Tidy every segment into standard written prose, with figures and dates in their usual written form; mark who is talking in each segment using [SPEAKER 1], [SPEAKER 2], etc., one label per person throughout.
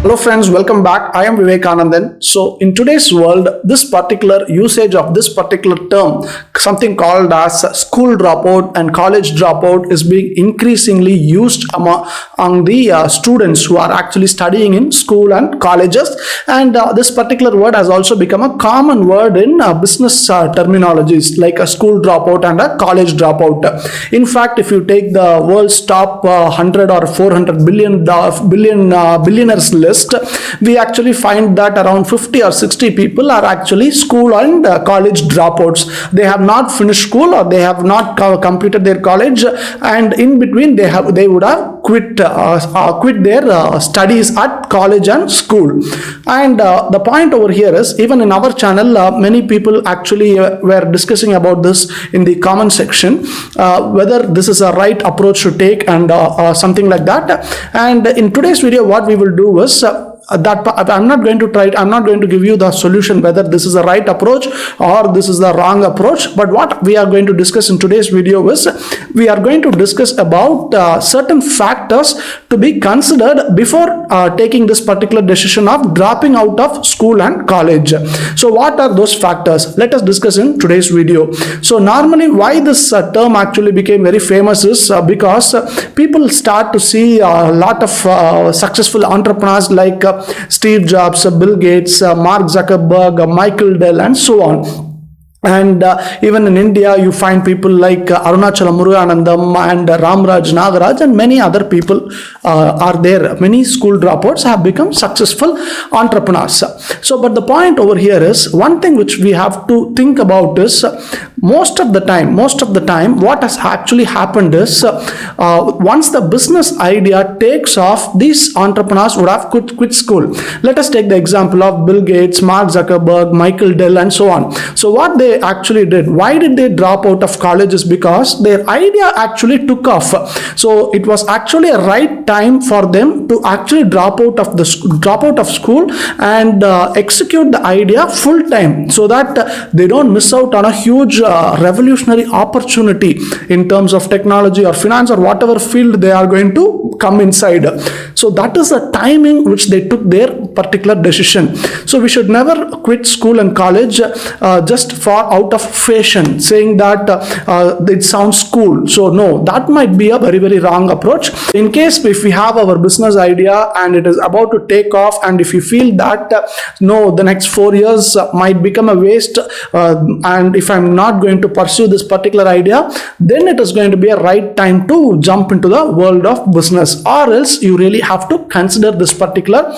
[SPEAKER 1] Hello friends, welcome back. I am Vivekanandan. So in today's world, this particular usage of this particular term, something called as school dropout and college dropout, is being increasingly used among the students who are actually studying in school and colleges. And this particular word has also become a common word in business terminologies like a school dropout and a college dropout. In fact, if you take the world's top 100 or 400 billionaires list, we actually find that around 50 or 60 people are actually school and college dropouts. They have not finished school or they have not completed their college, and in between they would have quit their studies at college and school. And the point over here is, even in our channel, many people actually were discussing about this in the comment section, whether this is a right approach to take and something like that. And in today's video, what we will do is that I'm not going to give you the solution whether this is the right approach or this is the wrong approach. But what we are going to discuss in today's video is, we are going to discuss about certain factors to be considered before taking this particular decision of dropping out of school and college. So what are those factors? Let us discuss in today's video. So normally, why this term actually became very famous is because people start to see a lot of successful entrepreneurs like Steve Jobs, Bill Gates, Mark Zuckerberg, Michael Dell, and so on. And even in India, you find people like Arunachala Muruganandam and Ramraj Nagaraj and many other people are there. Many school dropouts have become successful entrepreneurs. So, but the point over here is, one thing which we have to think about is, most of the time, what has actually happened is, once the business idea takes off, these entrepreneurs would have quit school. Let us take the example of Bill Gates, Mark Zuckerberg, Michael Dell, and so on. So what they actually did, why did they drop out of college, is because their idea actually took off. So it was actually a right time for them to actually drop out of school and execute the idea full time, so that they don't miss out on a huge revolutionary opportunity in terms of technology or finance or whatever field they are going to come inside. So that is the timing which they took their particular decision. So we should never quit school and college just for out of fashion, saying that it sounds cool. So no, that might be a very, very wrong approach. In case if we have our business idea and it is about to take off, and if you feel that no, the next 4 years might become a waste, and if I'm not going to pursue this particular idea, then it is going to be a right time to jump into the world of business. Or else you really have to consider this particular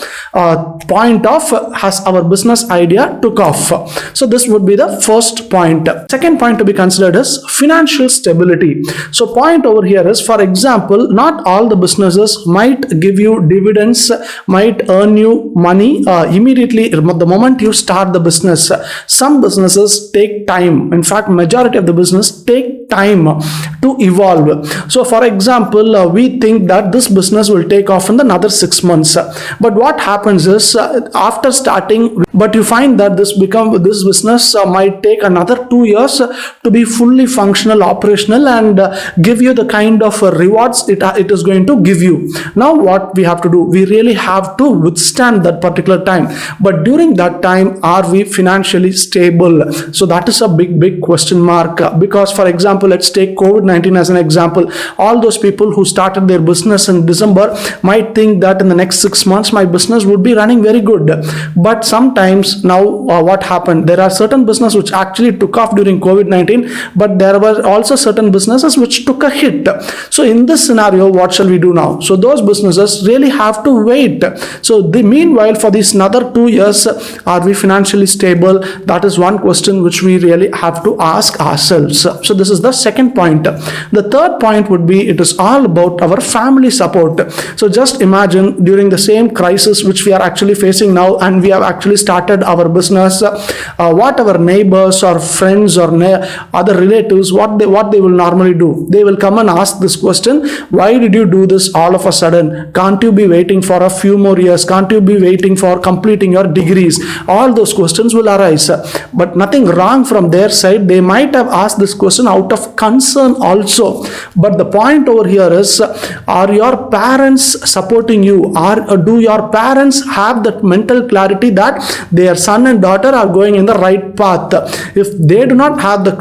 [SPEAKER 1] point of, has our business idea took off. So this would be the first point. Second point to be considered is financial stability. So point over here is, for example, not all the businesses might give you dividends, might earn you money immediately the moment you start the business. Some businesses take time. In fact, majority of the business take time to evolve. So for example, we think that this business will take off in another 6 months. But what happens is, after starting, but you find that this business might take another 2 years to be fully functional, operational, and give you the kind of rewards it is going to give you. Now what we have to do, we really have to withstand that particular time. But during that time, are we financially stable? So that is a big question mark. Because for example, let's take COVID-19 as an example. All those people who started their business in December might think that in the next 6 months my business would be running very good. But sometimes now what happened, there are certain businesses which actually took off during COVID-19, but there were also certain businesses which took a hit. So in this scenario, what shall we do now? So those businesses really have to wait. So meanwhile, for these another 2 years, are we financially stable? That is one question which we really have to ask ourselves. So this is the second point. The third point would be, it is all about our family support. So just imagine, during the same crisis which we are actually facing now, and we have actually started our business, what our neighbors or friends or other relatives, what they will normally do, they will come and ask this question: why did you do this all of a sudden? Can't you be waiting for a few more years? Can't you be waiting for completing your degrees? All those questions will arise. But nothing wrong from their side. They might have asked this question out of concern also. But the point over here is, are your parents supporting you? Do your parents have that mental clarity that their son and daughter are going in the right path? If they do not have the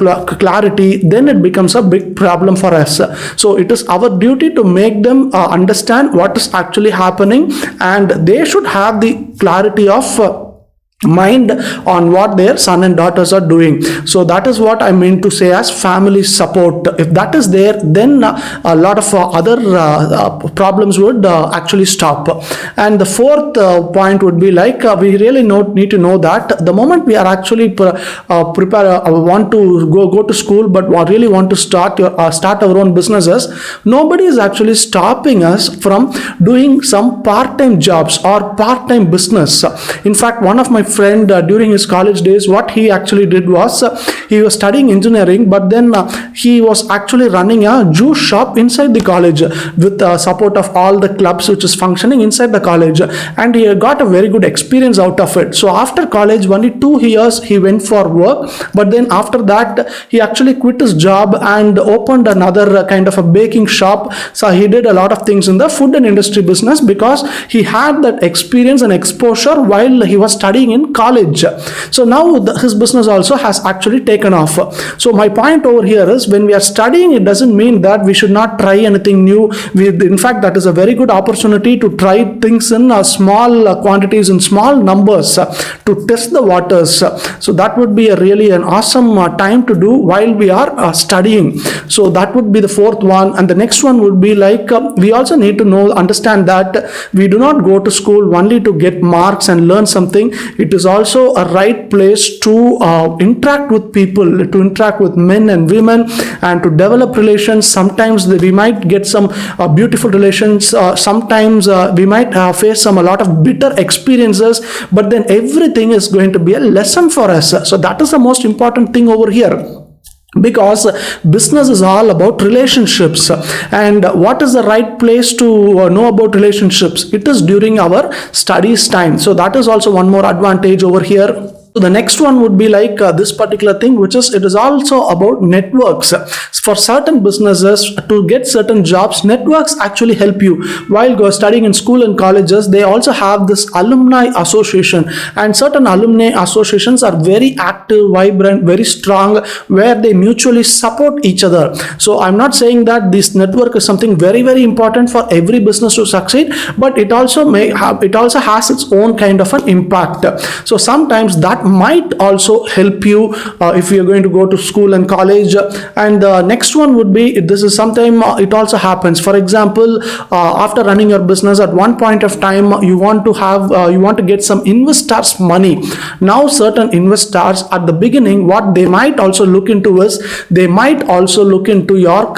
[SPEAKER 1] clarity, then it becomes a big problem for us. So it is our duty to make them understand what is actually happening, and they should have the clarity of mind on what their son and daughters are doing. So that is what I mean to say as family support. If that is there, then a lot of other problems would actually stop. And the fourth point would be like, we really need to know that the moment we are actually want to go to school, but really want to start our own businesses, nobody is actually stopping us from doing some part-time jobs or part-time business. In fact, one of my friend during his college days, what he actually did was, he was studying engineering, but then he was actually running a juice shop inside the college with the support of all the clubs which is functioning inside the college, and he got a very good experience out of it. So after college, only 2 years he went for work, but then after that he actually quit his job and opened another kind of a baking shop. So he did a lot of things in the food and industry business because he had that experience and exposure while he was studying in college. So now his business also has actually taken off. So my point over here is, when we are studying, it doesn't mean that we should not try anything new. In fact, that is a very good opportunity to try things in small quantities, in small numbers, to test the waters. So that would be really an awesome time to do while we are studying. So that would be the fourth one. And the next one would be like, we also need to understand that we do not go to school only to get marks and learn something. It is also a right place to interact with people, to interact with men and women, and to develop relations. Sometimes we might get some beautiful relations. Sometimes we might face a lot of bitter experiences, but then everything is going to be a lesson for us. So that is the most important thing over here. Because business is all about relationships, and what is the right place to know about relationships? It is during our studies time. So that is also one more advantage over here. So the next one would be like this particular thing, which is, it is also about networks. For certain businesses to get certain jobs, networks actually help you. While studying in school and colleges, they also have this alumni association, and certain alumni associations are very active, vibrant, very strong, where they mutually support each other. So I'm not saying that this network is something very, very important for every business to succeed, but it also has its own kind of an impact. So sometimes that might also help you if you're going to go to school and college. And the next one would be, this is sometime it also happens. For example, after running your business, at one point of time you want to get some investors' money. Now certain investors at the beginning, what they might also look into is, they might also look into your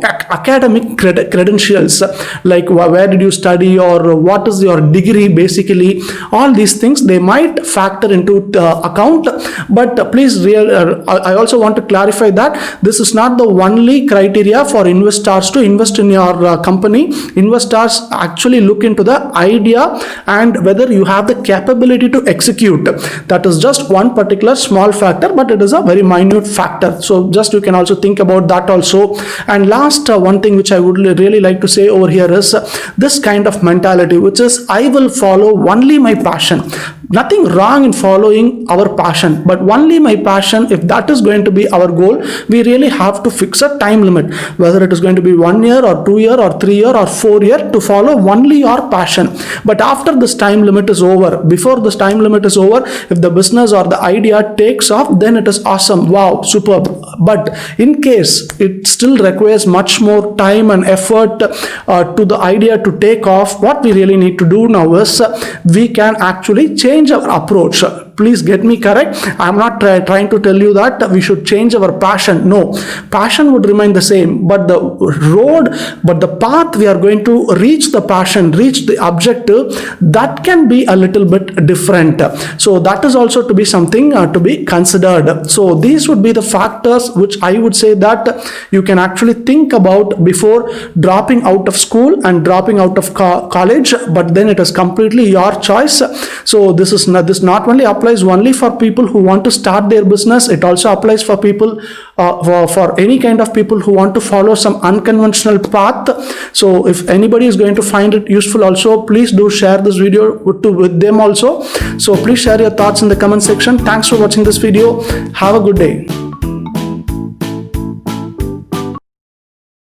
[SPEAKER 1] academic credentials, like where did you study, or what is your degree. Basically all these things they might factor into account. But please, I also want to clarify that this is not the only criteria for investors to invest in your company. Investors actually look into the idea and whether you have the capability to execute. That is just one particular small factor, but it is a very minute factor. So just you can also think about that also. And last one thing which I would really like to say over here is this kind of mentality, which is, I will follow only my passion. Nothing wrong in following our passion, but only my passion. If that is going to be our goal, we really have to fix a time limit, whether it is going to be 1 year or 2 year or 3 year or 4 year, to follow only your passion. But after this time limit is over, before this time limit is over, if the business or the idea takes off, then it is awesome, wow, superb. But in case it still requires much more time and effort to the idea to take off, what we really need to do now is, we can actually change our approach. Please get me correct. I'm not trying to tell you that we should change our passion. No, passion would remain the same, but the path we are going to reach the passion, reach the objective, that can be a little bit different. So that is also to be something to be considered. So these would be the factors which I would say that you can actually think about before dropping out of school and dropping out of college. But then it is completely your choice. So this not only applies applies only for people who want to start their business. It also applies for people, for any kind of people who want to follow some unconventional path. So if anybody is going to find it useful also, please do share this video with them also. So please share your thoughts in the comment section. Thanks for watching this video. Have a good day.